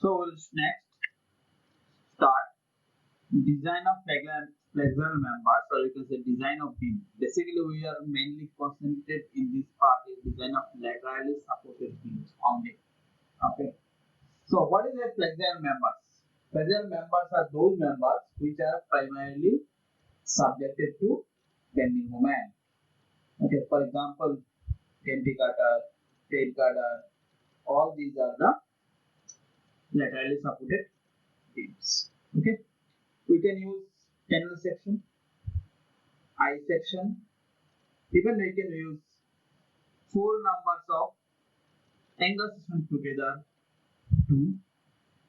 So we'll next start design of flexural members, or you can say design of beam. Basically, we are mainly concentrated in this part is design of laterally supported beams only. Okay. So what is a flexural members? Flexural members are those members which are primarily subjected to bending moment. Okay. For example, tenty cutter, tail cutter, all these are the laterally supported beams. Okay. We can use canal section, I section. Even we can use four numbers of angle sections together to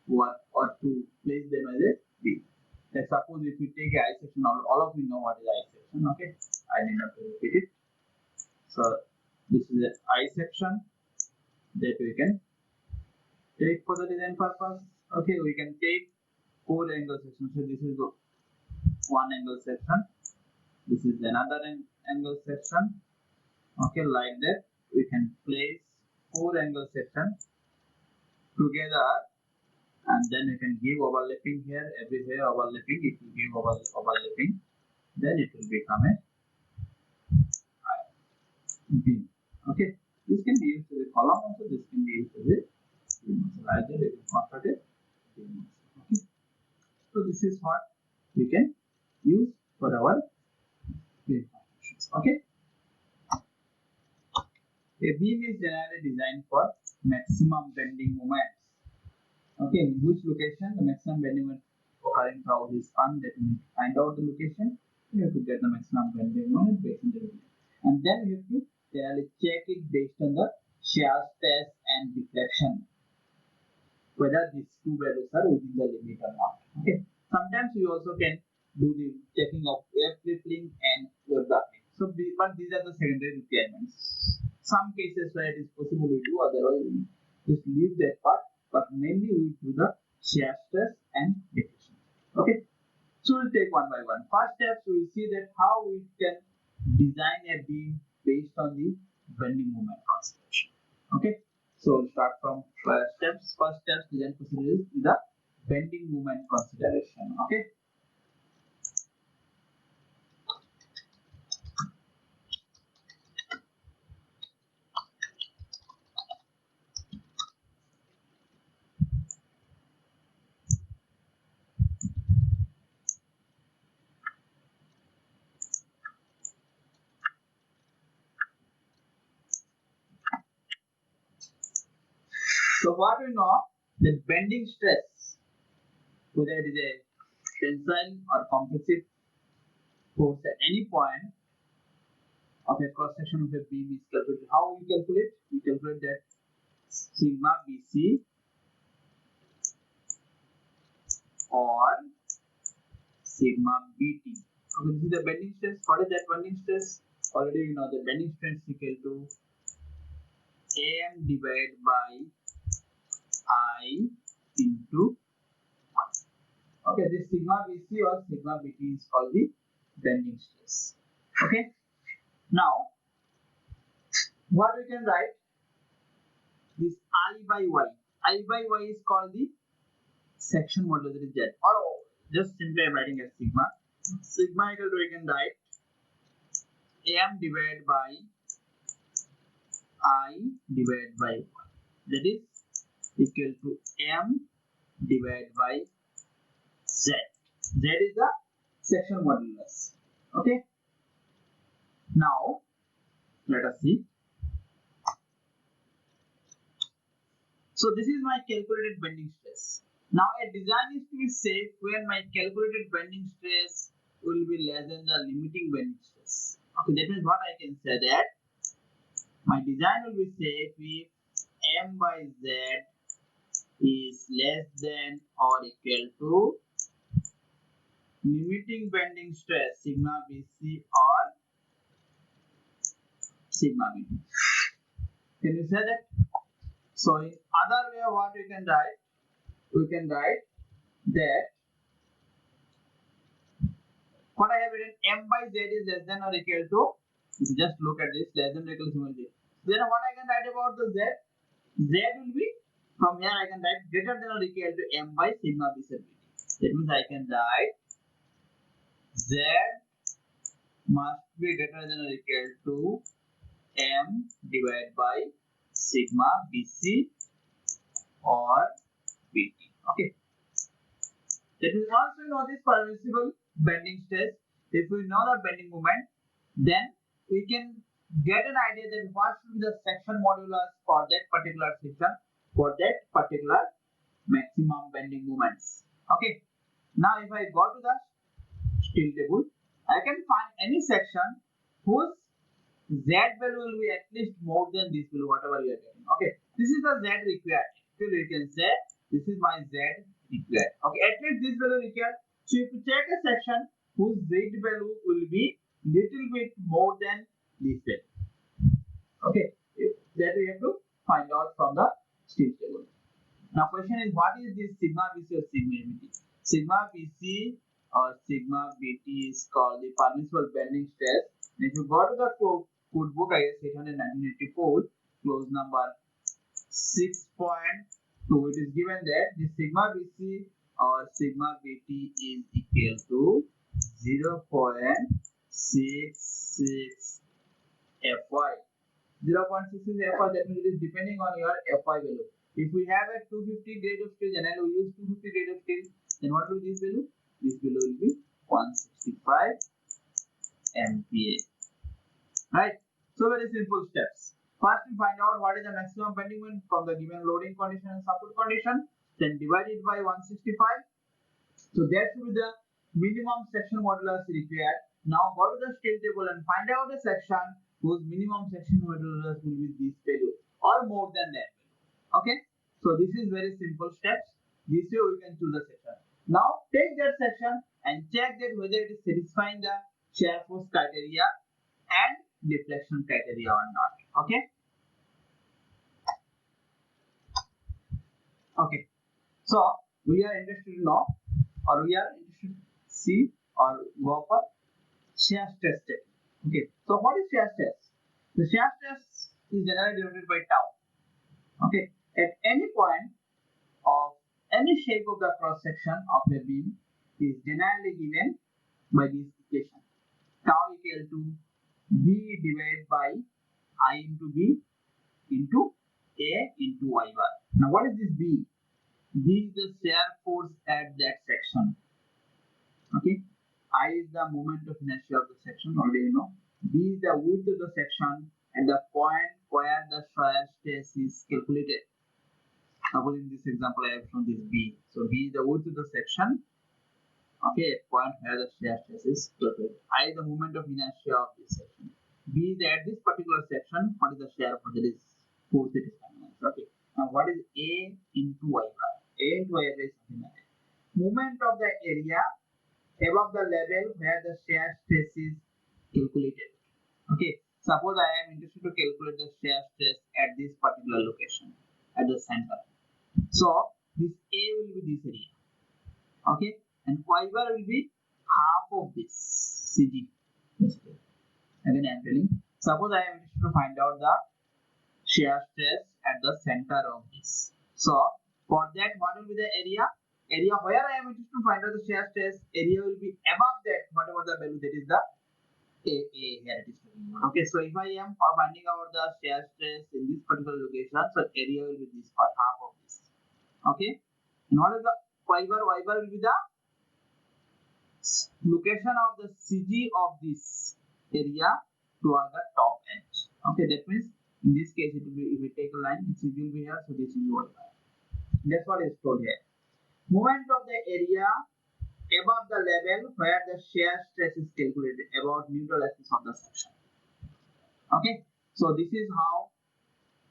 work or to place them as a beam. Like suppose if we take a I section, all of you know what is I section. Okay, I need not to repeat it. So this is an I section that we can take for the design purpose. Okay, we can take four angle sections. So this is one angle section. This is another angle section. Okay, like that we can place four angle sections together, and then you can give overlapping here, everywhere overlapping. It will give overlapping, then it will become a beam. Okay, this can be used as a column also, this can be used as a beam also. Like that we can construct a beam also. Okay, so this is what we can use for our beam constructions. Okay, a beam is generally designed for maximum bending moments. Okay, in which location the maximum bending moment occurring throughout is undetermined. Find out the location, you have to get the maximum bending moment based on the location. And then you have to generally check it based on the shear stress and deflection, whether these two values are within the limit or not. Okay. Sometimes you also can do the checking of air crippling and wave buckling. So, but these are the secondary requirements. Some cases where it is possible we do, otherwise we just leave that part. But mainly we do the shear stress and deflection. Okay. So we'll take one by one. First steps we will see that how we can design a beam based on the bending moment consideration. Okay. So we'll start from first steps. First steps design procedure is the bending moment consideration. Okay. So what we know, the bending stress, whether it is a tensile or compressive force at any point of a cross section of a beam is calculated. How we calculate? We calculate that sigma BC or sigma BT. Okay, this is the bending stress. What is that bending stress? Already you know the bending stress is equal to AM divided by I into 1. Okay, this sigma BC or sigma BT is called the bending stress. Okay. Now, what we can write? This I by Y. I by Y is called the section modulus, that is Z. Or just simply I'm writing as sigma. Sigma equal to we can write AM divided by I divided by 1. That is equal to M divided by Z. Z is the section modulus. Okay. Now let us see. So this is my calculated bending stress. Now a design is to be safe when my calculated bending stress will be less than the limiting bending stress. Okay, that means what I can say that my design will be safe if M by Z is less than or equal to limiting bending stress sigma BC or sigma BT. Can you say that? So in other way what we can write? We can write that what I have written M by Z is less than or equal to, just look at this, less than or equal to Z. Then what I can write about the Z? Z will be From here I can write greater than or equal to m by sigma b sub bt. That means I can write z must be greater than or equal to m divided by sigma bc or bt. Okay. That is once we know this permissible bending stress, if we know the bending moment, then we can get an idea that what should be the section modulus for that particular section, for that particular maximum bending moments. Okay. Now if I go to the steel table, I can find any section whose z value will be at least more than this value, whatever you are getting. Okay. This is the z required. So you can say this is my z required. Okay. At least this value required. So if you check a section whose z value will be little bit more than this value. Okay. That we have to find out from the steel table. Now question is, what is this sigma bc or sigma bt? Sigma bc or sigma bt is called the permissible bending stress. And if you go to the code book IS 800 1984 clause number 6.2, it is given that the sigma bc or sigma bt is equal to 0.66 fy. 0.66 fy, that means it is depending on your fy value. If we have a 250 grade of steel, generally we use 250 grade of steel, then what will be this value? This value will be 165 MPa. Right? So very simple steps. First we find out what is the maximum bending moment from the given loading condition and support condition, then divide it by 165. So that should be the minimum section modulus required. Now go to the steel table and find out a section whose minimum section modulus will be this value or more than that value. Okay, so this is very simple steps. This way we can choose the section. Now take that section and check that whether it is satisfying the shear force criteria and deflection criteria or not. Okay. Okay. So we are interested to know, or we are interested to see or go for shear stress test. Okay. So what is shear stress? The shear stress is generally denoted by tau. Okay. At any point of any shape of the cross section of a beam is generally given by this equation. Tau equal to B divided by I into B into A into Y bar. Now what is this B? B is the shear force at that section. Okay. I is the moment of inertia of the section, already you know. B is the width of the section and the point where the shear stress is calculated. Suppose in this example I have shown this B. So B is the width of the section. Okay, point where the shear stress is calculated. I is the moment of inertia of this section. B is at this particular section. What is the shear force? That is force that is coming. Okay. Now what is A into Y bar? A into Y bar is something like that. Movement of the area above the level where the shear stress is calculated. Okay. Suppose I am interested to calculate the shear stress at this particular location, at the center. So this A will be this area. Okay. And Y bar will be half of this CG. Again I am telling. Suppose I am interested to find out the shear stress at the center of this. So for that, what will be the area? Area where I am interested to find out the shear stress, area will be above that, whatever the value, that is the A here it is. Okay, so if I am finding out the shear stress in this particular location, so area will be this part, half of this. Okay, and what is the Y bar? Y bar will be the location of the CG of this area toward the top edge. Okay, that means in this case it will be, if we take a line, CG will be here, so this will be Y bar. That's what is told here. Movement of the area above the level where the shear stress is calculated, about neutral axis of the section. Okay, so this is how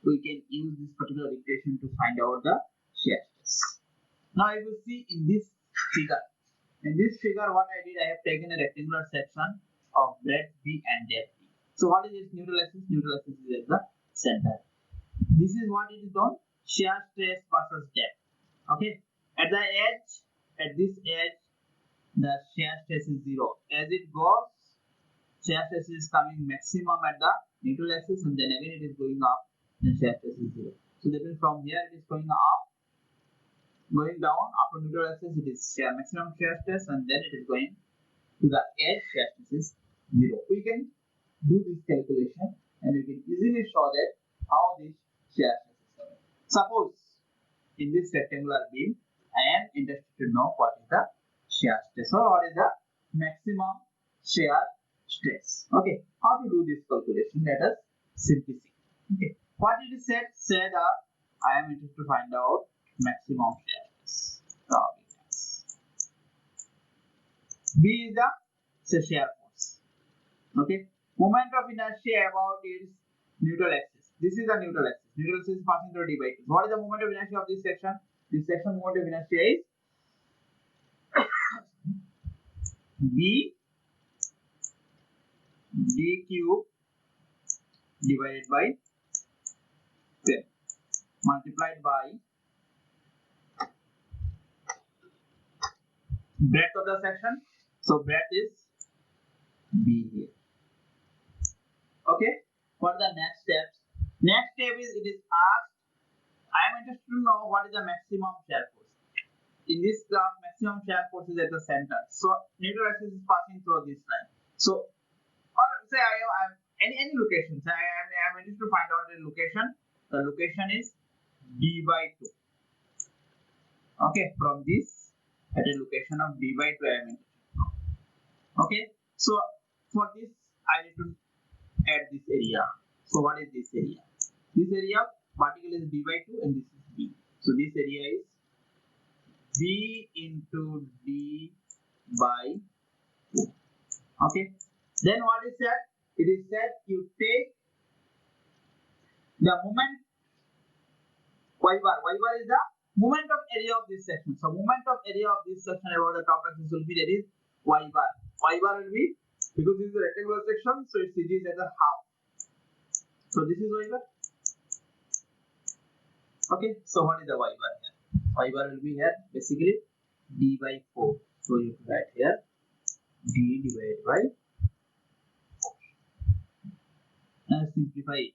we can use this particular equation to find out the shear stress. Now you will see in this figure. In this figure, what I did, I have taken a rectangular section of breadth B and depth B. So what is this neutral axis? Neutral axis is at the center. This is what it is called, shear stress versus depth. Okay, at the edge, at this edge, the shear stress is 0. As it goes, shear stress is coming maximum at the neutral axis, and then again it is going up, then shear stress is 0. So that means from here it is going up, going down. After neutral axis it is maximum shear stress, and then it is going to the edge. Shear stress is 0. We can do this calculation and we can easily show that how this shear stress is coming. Suppose in this rectangular beam I am interested to know what is the shear stress or what is the maximum shear stress. Okay, how to do this calculation? Let us simply see. Okay, what it is said I am interested to find out maximum shear stress. B is the shear force. Okay, moment of inertia about its neutral axis. This is the neutral axis. Neutral axis is passing through d by 2. What is the moment of inertia of this section? This section moment of inertia is B d cube divided by 10 multiplied by breadth of the section. So breadth is B here. Okay, what are the next steps? Next step is it is asked, I am interested to know what is the maximum shear force. In this graph, maximum shear force is at the center. So neutral axis is passing through this line. So, or say I am any location. Say I am interested to find out the location. The location is d by 2. Okay, from this at a location of d by 2 I am interested to know. Okay, so for this I need to add this area. So what is this area? This area particle is d by 2 and this is b. So this area is b into d by 2. Okay. Then what is said? It is said you take the moment y bar. Y bar is the moment of area of this section. So moment of area of this section about the top axis will be, that is y bar. Y bar will be, because this is a rectangular section, so its CG is as a half. So this is y bar. Okay, so what is the y bar here? Y bar will be here basically d by 4. So you can write here d divided by 4. Now simplify it.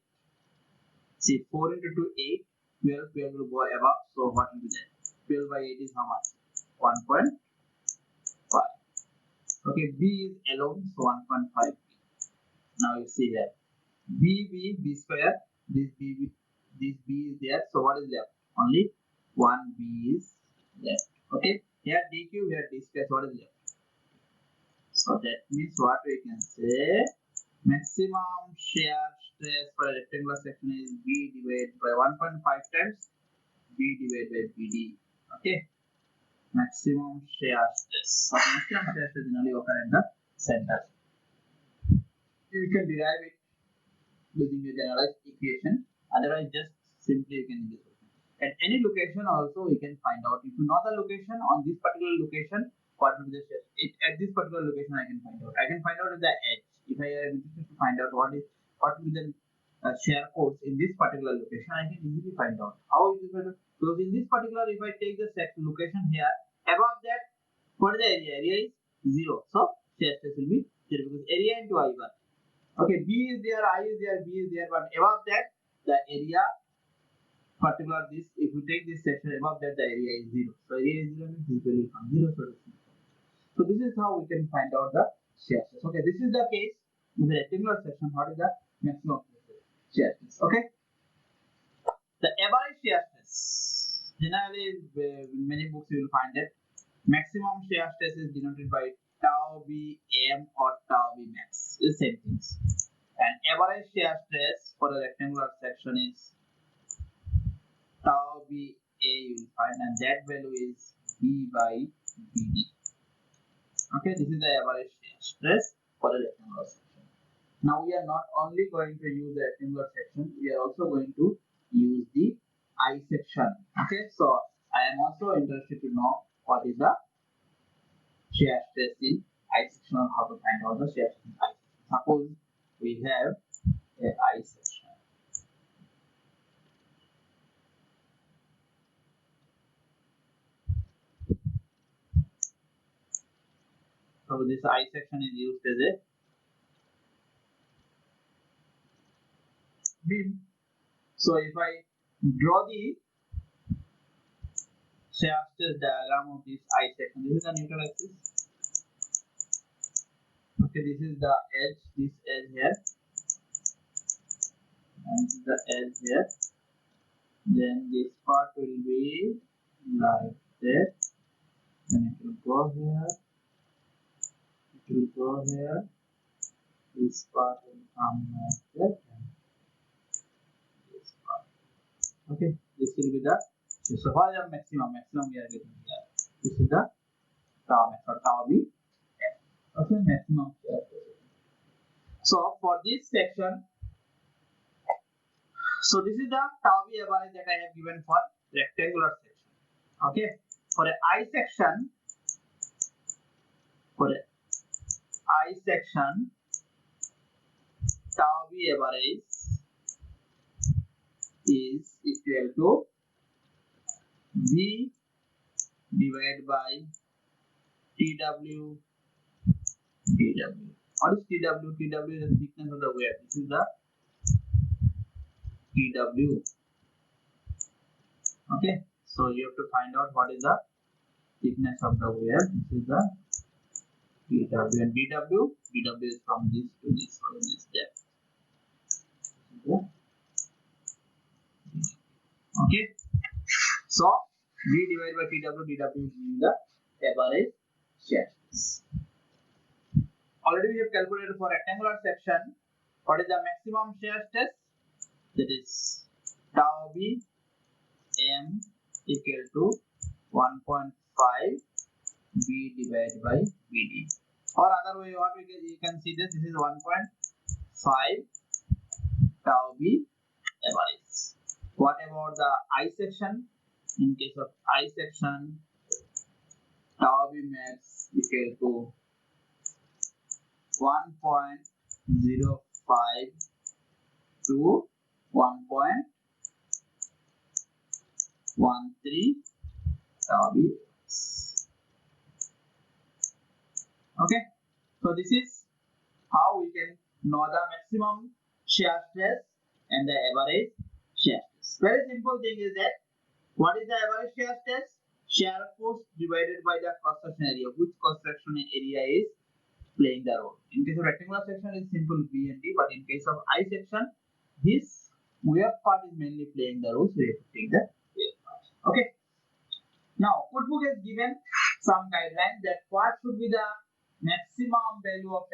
See, 4 into 2 8. 12 will go above. So what will be that? 12 by 8 is how much? 1.5. Okay, b is alone, so 1.5. Now you see here b square. This b is there. So what is left? Only 1b is left. Okay, here d cube, here d square. So what is left? So that means what we can say, maximum shear stress for a rectangular section is b divided by 1.5 times b divided by bd. Okay, maximum shear stress. So maximum shear stress generally occur at the center. You can derive it using a generalized equation. Otherwise, just simply you can use it. At any location also we can find out. If you know the location on this particular location, what will be the shear? At this particular location I can find out. I can find out at the edge. If I am interested to find out what will be the shear force in this particular location, I can easily find out. How is it? Because in this particular, if I take the location here, above that, what is the area? Area is 0. So shear stress will be 0 because area into I bar. Okay, B is there, I is there, B is there, but above that, the area particular this, if you take this section above that, the area is 0. So area is 0 means this value from 0. So this is how we can find out the shear stress. Okay, this is the case in the rectangular section. What is the maximum shear stress? Okay, the average shear stress. Generally, in many books you will find that maximum shear stress is denoted by tau b m or tau b max. The same things. And average shear stress for a rectangular section is tau b a, you will find, and that value is b by bd. Okay, this is the average shear stress for a rectangular section. Now we are not only going to use the rectangular section, we are also going to use the I section. Okay, so I am also interested to know what is the shear stress in I section, or how to find out the shear stress in I section. Suppose we have a I section. So this I section is used as a beam. So if I Draw the shear stress diagram of this I section. This is the neutral axis. Okay, this is the edge, this edge here, and this is the edge here. Then this part will be like that. Then it will go here. It will go here. This part will come like that. And this part. Okay, this will be the. So what is the maximum? Maximum we are getting here. This is the tau max or tau b. Okay, maximum. So for this section, so this is the tau b average that I have given for rectangular section. Okay, for a I section, tau b average is equal to B divided by TW dW. What is TW? TW is the thickness of the wave. This is the TW. Okay, so you have to find out what is the thickness of the wave. This is the TW, and dW is from this to this, or this depth. Okay, so B divided by dW is the average shear stress. Already we have calculated for rectangular section what is the maximum shear stress, that is tau b m equal to 1.5 B divided by BD, or other way what you can see this is 1.5 tau b average. What about the I section? In case of I section, tau b max equal to 1.05 to 1.13 tau b. Okay, so this is how we can know the maximum shear stress and the average shear stress. Very simple thing is that what is the average shear stress? Shear force divided by the cross section area. Which cross section area is playing the role? In case of rectangular section, it's simple B and D, but in case of I section, this wave part is mainly playing the role, so you have to take the wave part. Okay. Now, Cookbook has given some guidelines that what should be the maximum value of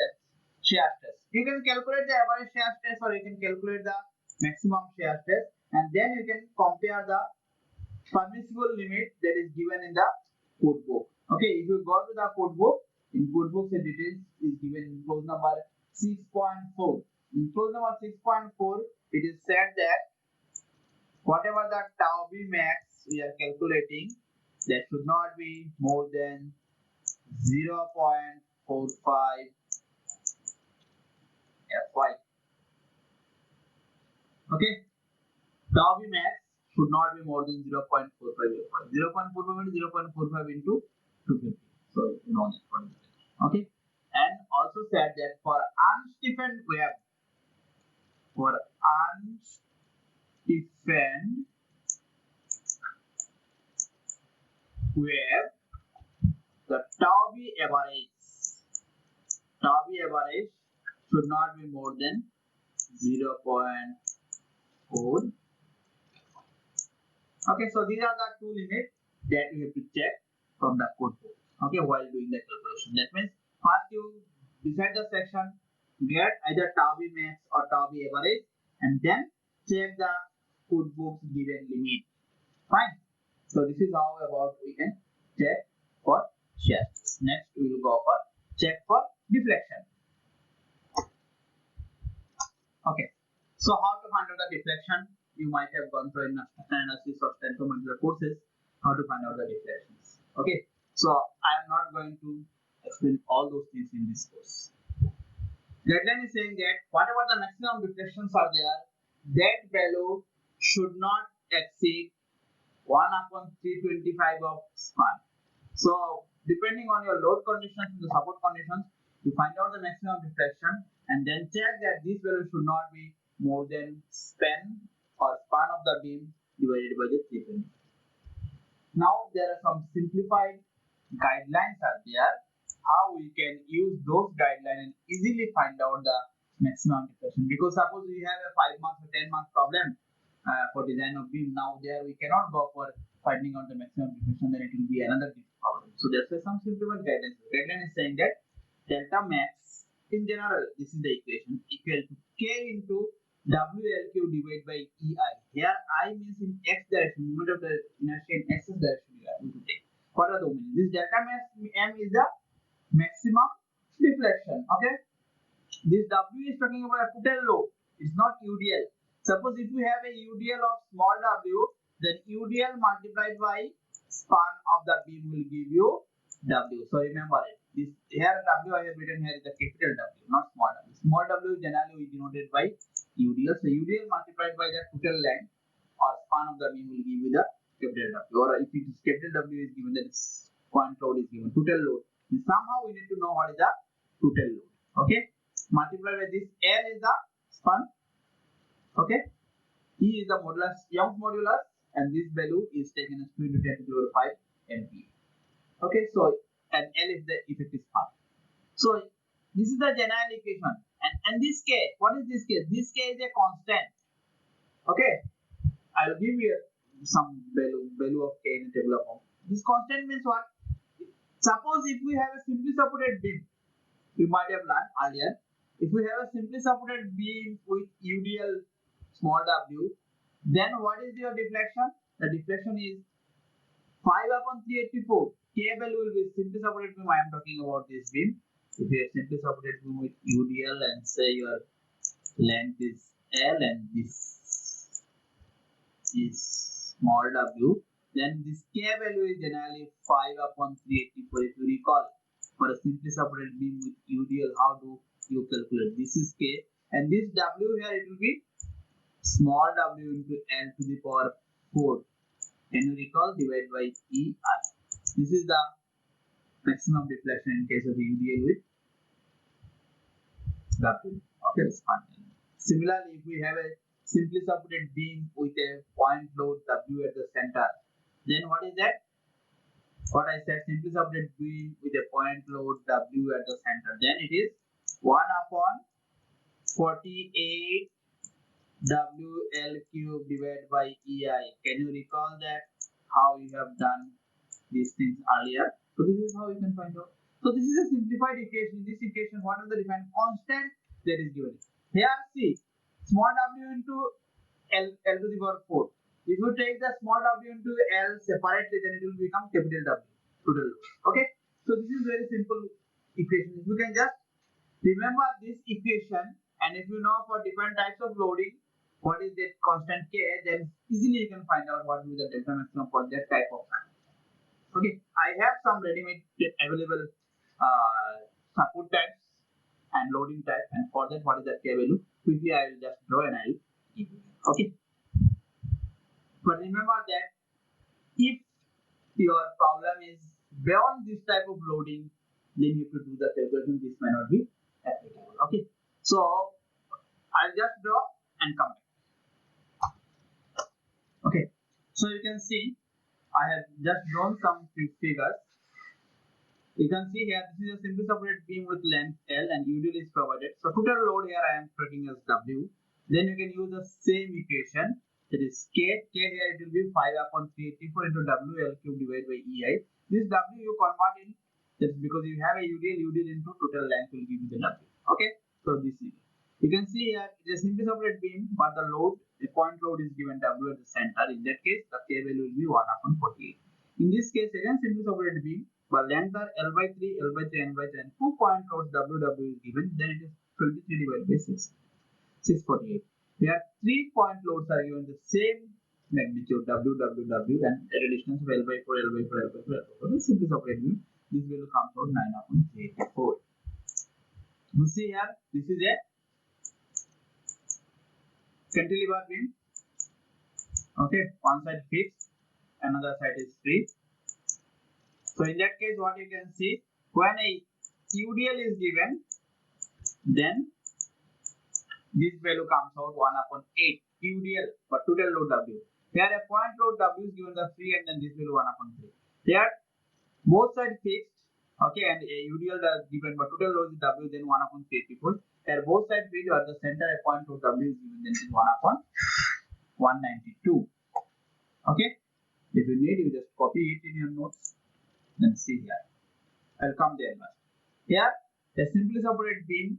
shear stress. You can calculate the average shear stress, or you can calculate the maximum shear stress, and then you can compare the permissible limit that is given in the Cookbook. Okay, if you go to the Cookbook, in Cookbook the details is given in clause number 6.4. In clause number 6.4, it is said that whatever the tau b max we are calculating, that should not be more than 0.45 Fy. Okay, tau b max should not be more than 0.45 Fy. 0.45 means 0.45 into 250. So you know that one. Okay, and also said that for unstiffened wave, the tau b average should not be more than 0.4. Okay, so these are the two limits that you have to check from the Cookbook. Okay, while doing the calculation. That means first you decide the section, get either tau b max or tau b average, and then check the Cookbook's given limit. Fine. So this is how about we can check for shear. Next we will go for check for deflection. Okay, so how to find out the deflection? You might have gone through in analysis or stoichiometry courses how to find out the deflections. Okay, so I am not going to explain all those things in this course. Guideline is saying that whatever the maximum deflections are there, that value should not exceed 1/325 of span. So depending on your load conditions and the support conditions, you find out the maximum deflection and then check that this value should not be more than span or span of the beam divided by the 320. Now there are some simplified guidelines are there, how we can use those guidelines and easily find out the maximum deflection. Because suppose we have a 5 marks or 10 marks problem for design of beam, now there we cannot go for finding out the maximum deflection, then it will be another problem. So that's why some simplified guidelines. Guideline is saying that delta max in general, this is the equation, equal to K into WLQ divided by EI. Here I means in x direction, movement of the inertia in x direction you are going to take. What are the meaning? This delta max M is the maximum deflection. Okay. This W is talking about a total load. It's not UDL. Suppose if you have a UDL of small w, then UDL multiplied by span of the beam will give you W. So remember it. This here W I have written here is the capital W, not small w. Small w generally is denoted by UDL. So UDL multiplied by the total length or span of the beam will give you the capital W. Or if it is capital W is given, then point load is given, total load. And somehow we need to know what is the total load. Okay. Multiplied by this L is the span. Okay. E is the modulus, Young's modulus, and this value is taken as 2 into 10 to the power 5 MPa. Okay, so and L is the effective span. So this is the general equation. And this K, what is this K? This K is a constant. Okay, I will give you some value of K in the table of form. This constant means what? Suppose if we have a simply supported beam, you might have learned earlier. If we have a simply supported beam with UDL small w, then what is your deflection? The deflection is 5 upon 384. K value will be simply supported beam. I am talking about this beam. If you have simply supported beam with UDL and say your length is L and this is small w, then this K value is generally 5 upon 384. If you recall, for a simply supported beam with UDL, how do you calculate? This is K, and this W here it will be small w into L to the power 4. Can you recall? Divided by EI. This is the maximum deflection in case of UDL with W. Okay, similarly, if we have a simply supported beam with a point load W at the center, then what is that? What I said, simply supported beam with a point load W at the center, then it is 1 upon 48 WL cube divided by EI. Can you recall that how you have done these things earlier? So this is how you can find out. So this is a simplified equation. This equation, what is the defined constant that is given? Here see, small w into L to the power 4. If you take the small w into L separately, then it will become capital W, total load. Okay. So this is very simple equation. If you can just remember this equation, and if you know for different types of loading, what is that constant K, then easily you can find out what will be the delta maximum for that type of panel. Okay, I have some ready-made available support types and loading type, and for that what is the K value? Quickly I will just draw and I will give you. Okay, but remember that if your problem is beyond this type of loading, then you have to do the calculation. This may not be applicable. Okay, so I'll just draw and come back. Okay, so you can see I have just drawn some figures. You can see here this is a simply supported beam with length L and UDL is provided. So total load here I am taking as W. Then you can use the same equation, that is K. K here it will be 5 upon 384 into WL cube divided by EI. This W you convert in, that's because you have a UDL into total length will give you the W. Okay, so this is, you can see here it is a simply supported beam, but the load, the point load is given W at the center. In that case, the K value will be 1 upon 48. In this case, again simply supported beam, but length are L by 3, L by 3, N by 3, and 2 point loads WW is given. Then it is 23 divided by 648. Here 3 point loads are given the same magnitude WWW and at a distance of L by 4, L by 4, L by 4, L by 4. This simply supported beam. This value comes out 9 upon 384. You see here, this is a cantilever beam. Okay, one side fixed, another side is free. So in that case, what you can see, when a UDL is given, then this value comes out 1 upon 8 UDL, but total load W. Here a point load W is given the free and then this will 1 upon 3. Here both sides fixed, okay, and a UDL is given, but total load is W, then 1 upon 3 people. Here both sides fixed, at the center a point load W is given, then 1 upon 192. Okay, if you need, you just copy it in your notes. Then see here. I'll come there first. Here a simply supported beam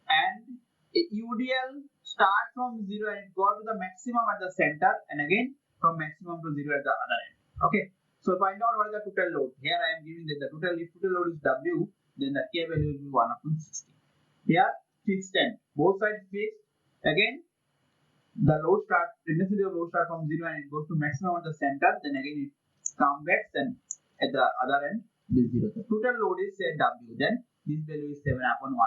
and a UDL start from 0 and go to the maximum at the center, and again from maximum to 0 at the other end. Okay, so find out what is the total load. Here I am giving that the total, if total load is W, then the K value will be 1 upon 60. Here fixed end, both sides fixed. Again the load start, intensity of load start from 0 and it goes to maximum at the center, then again it comes back and at the other end it is 0. The total load is say W, then this value is 7 upon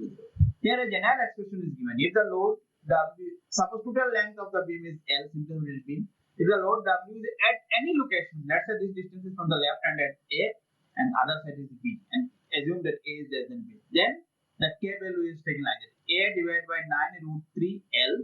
1920. Here a general expression is given. If the load W, suppose total length of the beam is L, simple beam. If the load W is at any location, let's say this distance is from the left hand at A and other side is B, and assume that A is less than B, then the K value is taken like this: A divided by 9 root 3 L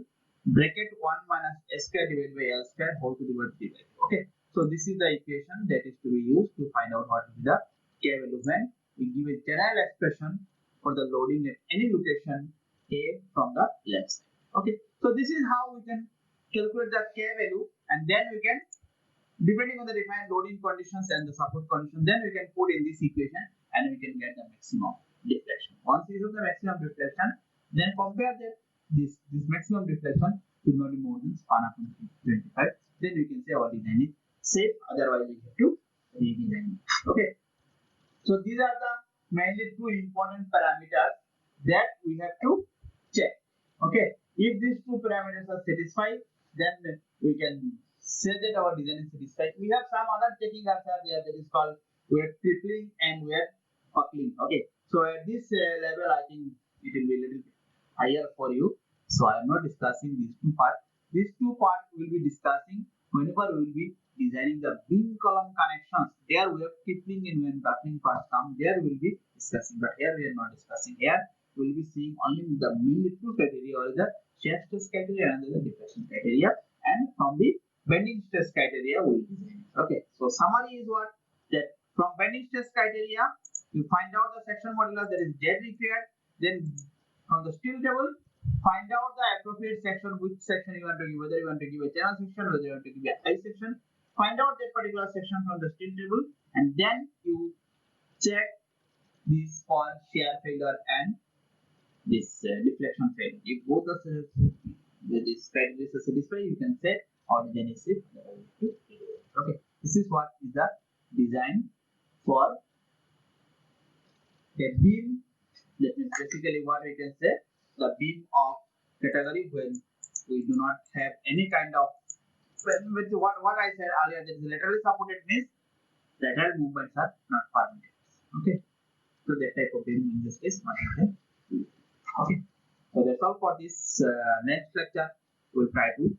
bracket 1 minus S square divided by L square whole to the power 3 by 2. Okay, so this is the equation that is to be used to find out what is the K value when we give a general expression for the loading at any location A from the left side. Okay, so this is how we can calculate the K value, and then we can, depending on the defined loading conditions and the support condition, then we can put in this equation and we can get the maximum deflection. Once we have the maximum deflection, then compare that this maximum deflection should not be more than 1 upon 25. Then we can say our design is safe, otherwise we have to redesign it. Okay, so these are the mainly two important parameters that we have to check. Okay, if these two parameters are satisfied, then we can say that our design is satisfied. We have some other checking are there, that is called wave tripling and wave buckling. Okay, so at this level I think it will be a little bit higher for you, so I am not discussing these two parts. These two parts we will be discussing whenever we will be designing the beam column connections. There wave tripling and wave buckling parts come, there we will be discussing, but here we are not discussing. Here we will be seeing only the mainly two criteria, or the shear stress criteria and the deflection criteria, and from the bending stress criteria we will design. Okay, so summary is what, that from bending stress criteria you find out the section modulus, that is Z required. Then from the steel table find out the appropriate section, which section you want to give, whether you want to give a channel section, whether you want to give a high section. Find out that particular section from the steel table, and then you check this for shear failure and this deflection failure. If both the this criteria is satisfied, you can say our design is safe. Okay, this is what is the design for a beam. That means basically what we can say, the beam of category when we do not have any kind of, with what I said earlier, that is laterally supported means lateral movements are not permitted. Okay, so that type of beam in this case what we can do. Okay, so that's all for this. Next lecture we'll try to,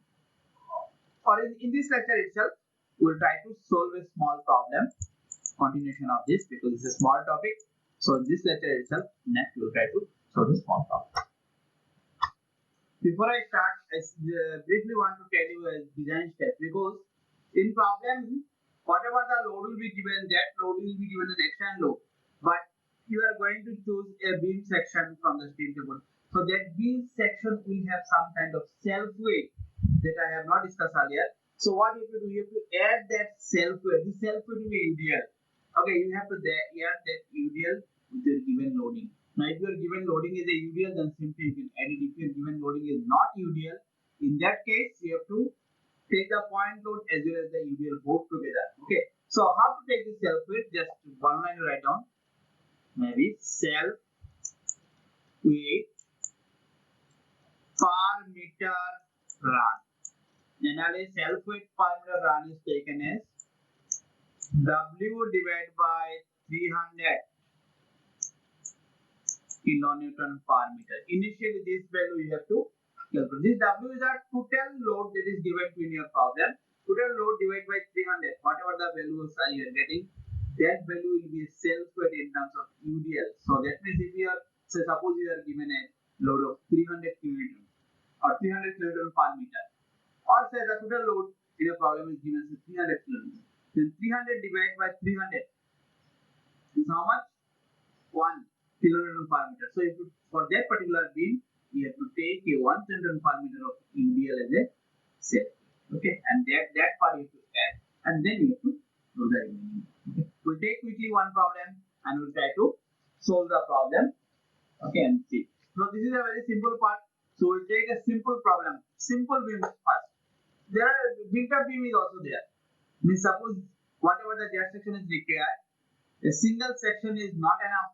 or in this lecture itself we'll try to solve a small problem, continuation of this, because it's a small topic. So in this lecture itself, next we'll try to solve a small problem. Before I start, I briefly want to tell you a design step, because in problem, whatever the load will be given, that load will be given an external load, but you are going to choose a beam section from the steel table. So that beam section will have some kind of self weight that I have not discussed earlier. So what you have to do, you have to add that self weight. This self weight will be UDL. Okay, you have to add that UDL with your given loading. Now, if your given loading is a UDL, then simply you can add it. If your given loading is not UDL, in that case, you have to take the point load as well as the UDL both together. Okay, so how to take this self weight? Just one line you write down. Maybe self weight per meter run. Generally, self weight per meter run is taken as W divided by 300 kilonewton per meter. Initially, this value you have to calculate. This W is a total load that is given to in your problem. Total load divided by 300. Whatever the values are you are getting, that value will be self weight in terms of UDL. So that means if you are, say, suppose you are given a load of 300 kilonewton or 300 kilonewton per meter, or say the total load in a problem is given as 300 kilonewtons. Then 300 divided by 300 is how much? 1 kilonewton per meter. So if you, for that particular beam, we have to take a 1 kilonewton per meter of UDL as a set. Okay, and that part you have to add, and then you have to do the remaining. Okay, we'll take quickly one problem and we'll try to solve the problem. Okay, and see. So this is a very simple part. So we'll take a simple problem, simple beam first. There are built-up beam is also there. Means suppose whatever the jet section is required, a single section is not enough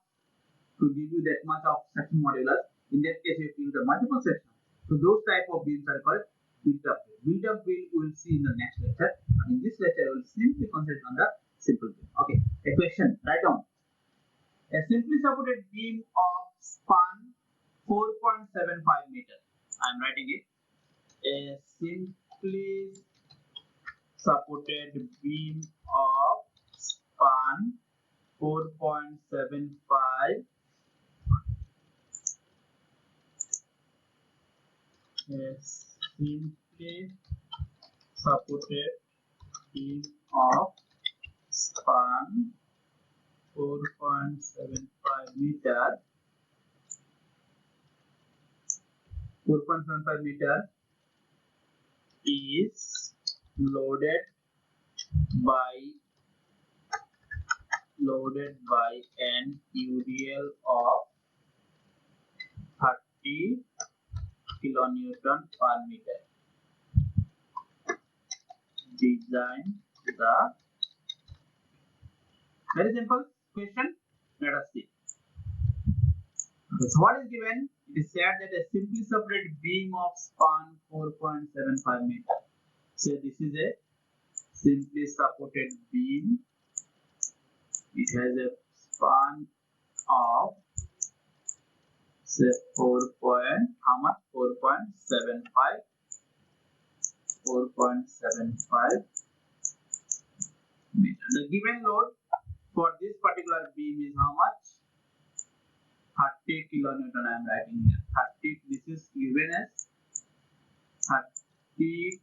to give you that much of section modulus. In that case, you use the multiple sections. So those type of beams are called built-up beam. Built-up beam we will see in the next lecture. In this lecture, we will simply concentrate on the simple beam. Okay, a question. Write down. A simply supported beam of span 4.75 meters. I am writing it. A simply supported beam of span 4.75. A simply supported beam of span 4.75 meter. 4.75 meter is loaded by an UDL of 30 kilonewton per meter. Design the very simple question. Let us see. Okay, so what is given? It is said that a simply supported beam of span 4.75 meter. So this is a simply supported beam. It has a span of say 4.75 meter. The given load for this particular beam is how much? 30 kilonewton. I am writing here. 30. This is given as 30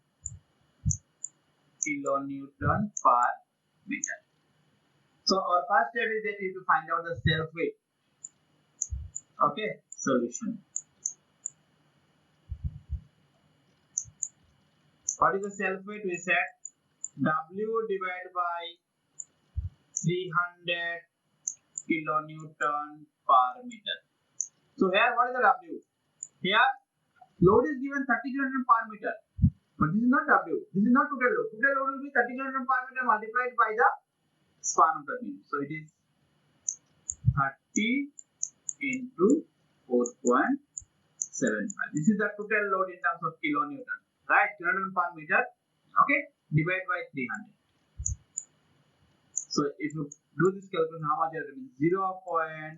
kilonewton per meter. So our first step is that we have to find out the self weight. Okay, solution. What is the self weight? We said W divided by 300 kilonewton per meter. So here what is the W? Here load is given 30 kilonewton per meter, but this is not W. This is not total load. Total load will be 30 kilonewton per meter multiplied by the span of the beam. So it is 30 into 4.75. This is the total load in terms of kilonewton, right? Kilonewton per meter. Okay, divided by 300. So if you do this calculation, how much it will be? 0.475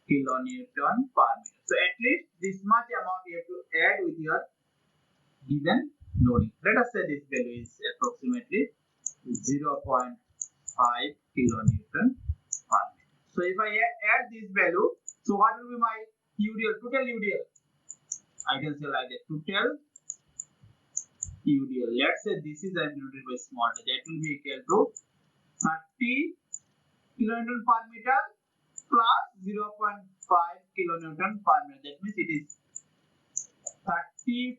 kilonewton per meter. So at least this much amount you have to add with your given loading. Let us say this value is approximately 0.5 kilonewton per meter. So if I add this value, so what will be my UDL, total UDL? I can say like that, total UDL. Let's say this is denoted by small d. That will be equal to 30 kilonewton per meter plus 0.5 kilonewton per meter. That means it is 30.5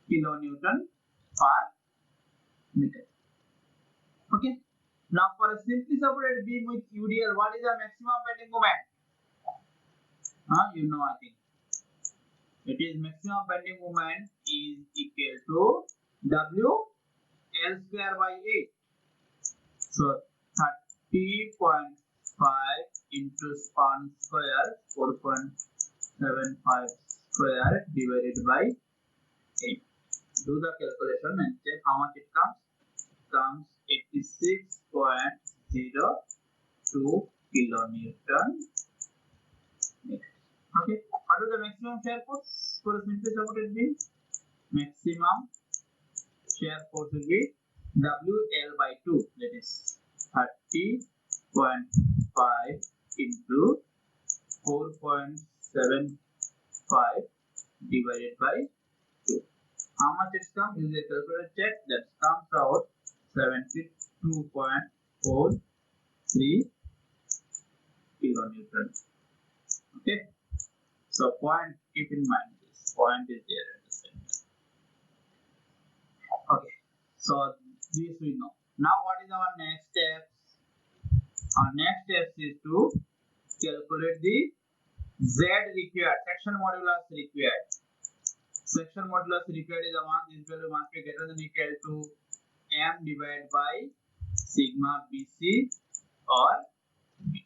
kilonewton per meter. Okay. Now for a simply supported beam with UDL, what is the maximum bending moment? You know, I think it is maximum bending moment is equal to W L square by 8. So 30.5 into span square 4.75 square divided by 8. Do the calculation and check how much it comes. It comes 86.02 kilonewton meter. Okay. What is the maximum shear force for a simply supported beam? Maximum shear force will be WL by 2. That is 30.5 into 4.75 5 divided by 2. How much it's come? Use a calculator check. That comes out 72.43 kilonewton. Okay. So point, keep in mind this point is there at the center. Okay. So this we know. Now what is our next step? Our next step is to calculate the Z required, section modulus required. Section modulus required is the one this value must be greater than equal to m divided by sigma BC or BT.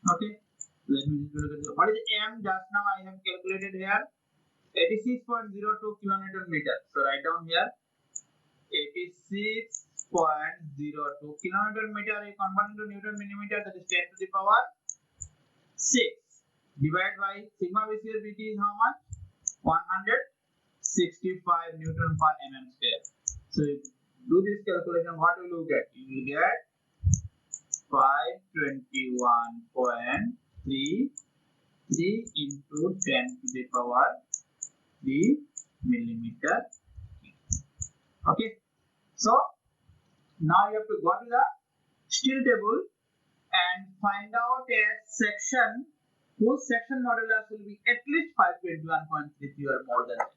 Okay. Let me look at what is m. Just now I have calculated here 86.02 kilonewton meter. So write down here 86.02 kilonewton meter. You convert into Newton millimeter, that is 10 to the power 6 divided by sigma BC or BT is how much? 165 Newton per mm square. So if you do this calculation, what will you get? You will get 521.33 into 10 to the power 3 millimeter. Okay. So now you have to go to the steel table and find out a section whose section modulus will be at least 521.33 or more than that.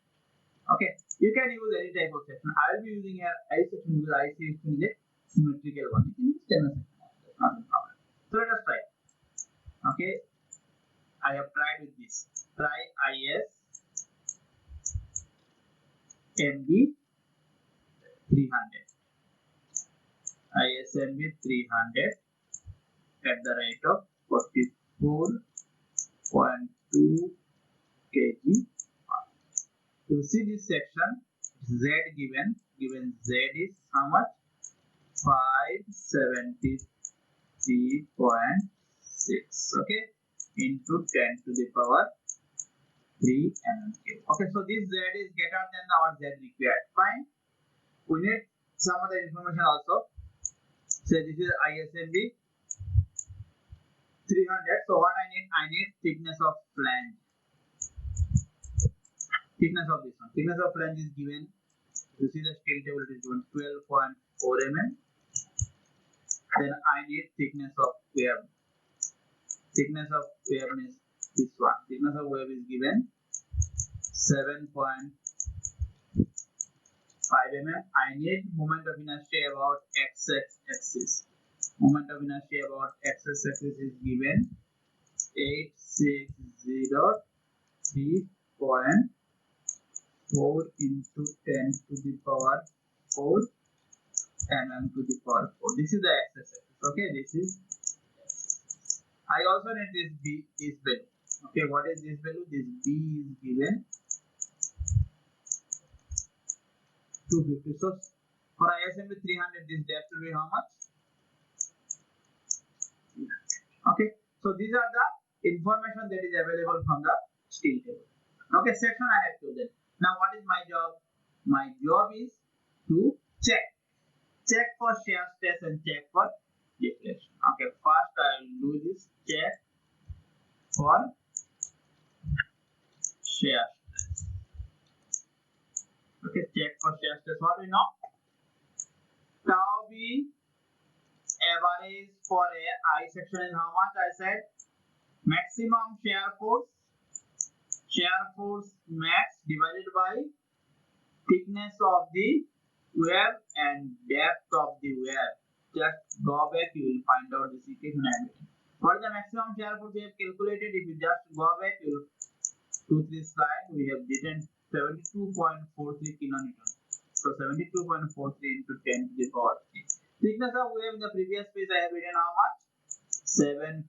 Okay, you can use any type of section. I will be using a I section because I section is a symmetrical one. You can use 10 section, not a problem. So let us try. Okay, I have tried with this. Try IS MB 300. ISMB 300 at the rate of 44.2 kg. You see this section Z given Z is how much? 573.6. Okay, into 10 to the power 3 mm cube. Okay, so this Z is greater than our Z required. Fine. We need some other information also. So this is ISMB 300. So what I need thickness of flange. Thickness of this one. Thickness of flange is given. You see the scale table, it is given 12.4 mm. Then I need thickness of web. Thickness of web is this one. Thickness of web is given 7.5 mm. I need moment of inertia about x-axis. Moment of inertia about x-axis is given 8603.4 into 10 to the power 4 mm to the power 4. This is the x-axis. Okay, this is x. I also need this b is value. Okay, what is this value? This b is given 250. So for ISMB 300, this depth will be how much? Okay, so these are the information that is available from the steel table. Okay, section I have chosen. Now what is my job? My job is to check for shear stress and check for deflection. Okay, first I will do this check for shear stress. Okay, check for shear stress. What we know? Tau B average for a I section is how much? I said maximum shear force max divided by thickness of the web and depth of the web. Just go back, you will find out this equation again. What is the maximum shear force we have calculated? If you just go back, you will to this slide, we have written 72.43 kilonewton. So 72.43 into 10 to the power 3. Thickness of wave in the previous page I have written how much? 7.5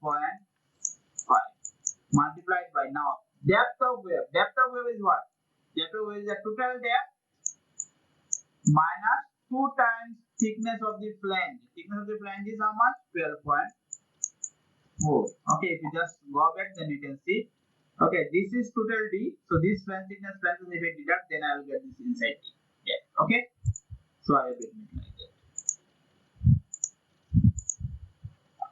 multiplied by now depth of wave. Depth of wave is what? Depth of wave is the total depth minus 2 times thickness of the flange. Thickness of the flange is how much? 12.4. Okay, if you just go back, then you can see. Okay, this is total D. So this flange thickness, if I deduct, then I will get this inside D. Yeah. Okay. So I have written it like that.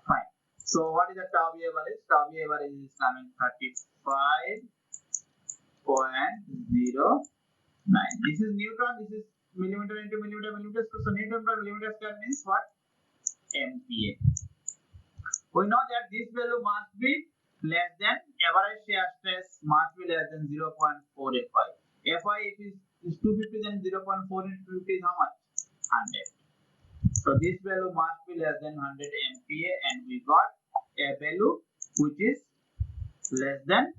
Fine. So what is the tau B average? Tau B average is coming 35.2 This is Newton, this is millimeter into millimeter, millimeter square. So Newton per millimeter square means what? MPa. We know that this value must be less than average shear stress must be less than 0.4 FI. FI is 250, then 0.4 into 250 is how much? 100. So this value must be less than 100 MPa, and we got a value which is less than 100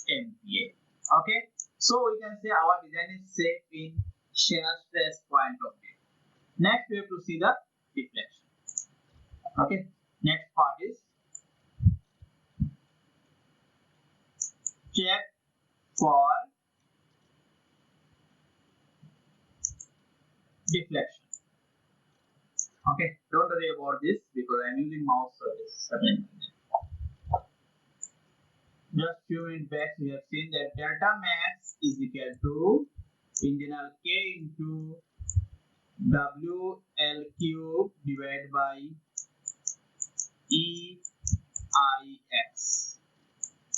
MPa. Okay, so we can say our design is safe in shear stress point of view. Next we have to see the deflection. Okay, next part is check for deflection. Okay, don't worry about this because I am using mouse for this. Just few minutes back we have seen that delta max is equal to internal K into WL cube divided by EIX.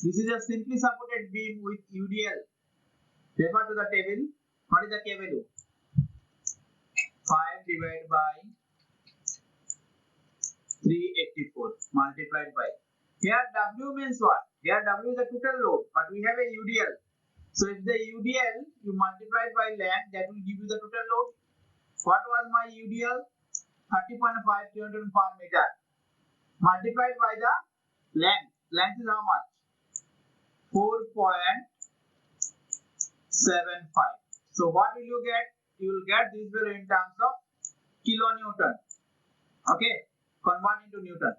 This is a simply supported beam with UDL. Refer to the table. What is the K value? 5 divided by 384 multiplied by. Here W means what? Here W is the total load, but we have a UDL. So if the UDL you multiply by length, that will give you the total load. What was my UDL? 30.5 kN per meter. Multiplied by the length. Length is how much? 4.75. So what will you get? You will get this value in terms of kilonewton. Okay, convert into Newton.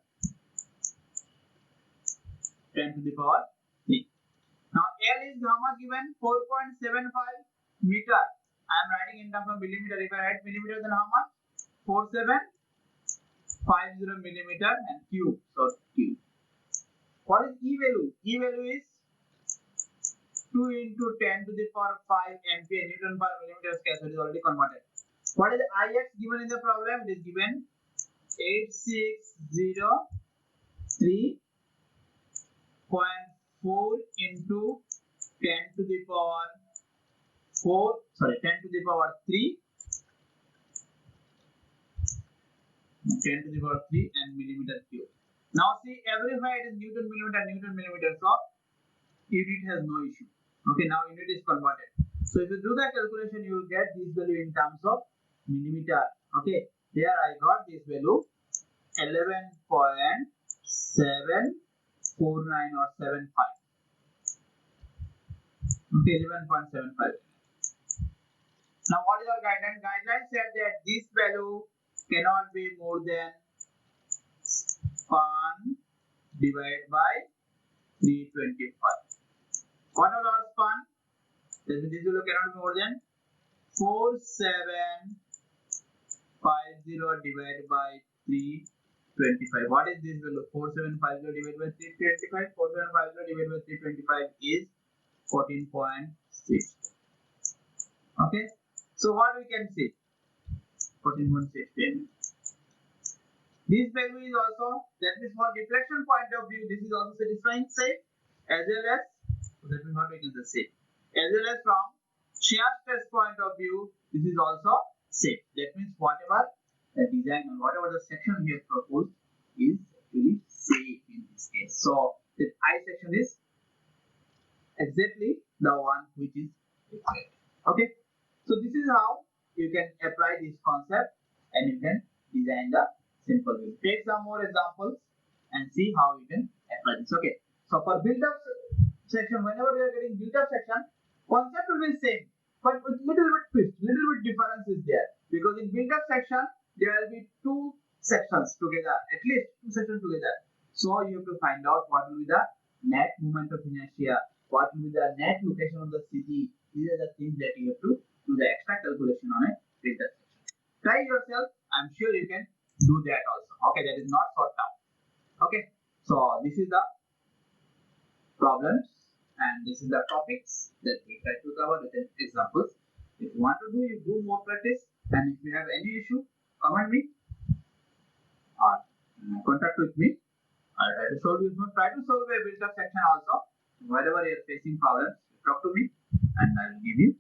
10 to the power 3. Now L is how much given? 4.75 meter. I am writing in terms of millimeter. If I write millimeter, then how much? 4750 millimeter and cube. So cube. What is E value? E value is 2 into 10 to the power 5 MPa Newton per millimeter square. So it is already converted. What is the IX given in the problem? It is given 8603.4 into 10 to the power 10 to the power 3 10 to the power 3 and millimeter cube. Now see, everywhere it is Newton millimeter, so unit has no issue. Okay, now unit is converted. So if you do the calculation, you will get this value in terms of millimeter. Okay, here I got this value 11.749 or 75. Okay, 11.75. Now what is our guideline? Guideline said that this value cannot be more than span divided by 325. What was our span? This value cannot be more than 4750 divided by 325. What is this value? 4750 divided by 325. 4750 divided by 325 is 14.6. Okay, so what we can see? 14.6. This value is also, that means for deflection point of view, this is also satisfying, safe, as well as, that means what we can say, as well as from shear stress point of view, this is also safe. That means whatever the design or whatever the section we have proposed is actually safe in this case. So the I section is exactly the one which is required. Okay, so this is how you can apply this concept and you can design the simple way. Take some more examples and see how you can apply this. Okay, so for build-up section, whenever you are getting build-up section, concept will be same, but with little bit twist, little bit difference is there, because in build-up section there will be two sections together, at least two sections together. So you have to find out what will be the net moment of inertia, what will be the net location of the CG. These are the things that you have to do the extra calculation on a build-up section. Try yourself. I'm sure you can do that also. Okay, that is not short term. Okay, so this is the problems and this is the topics that we try to cover with examples. If you want to do, you do more practice, and if you have any issue, comment me or contact with me. I'll try to solve a build-up section also. Wherever you are facing problems, talk to me. and I will give you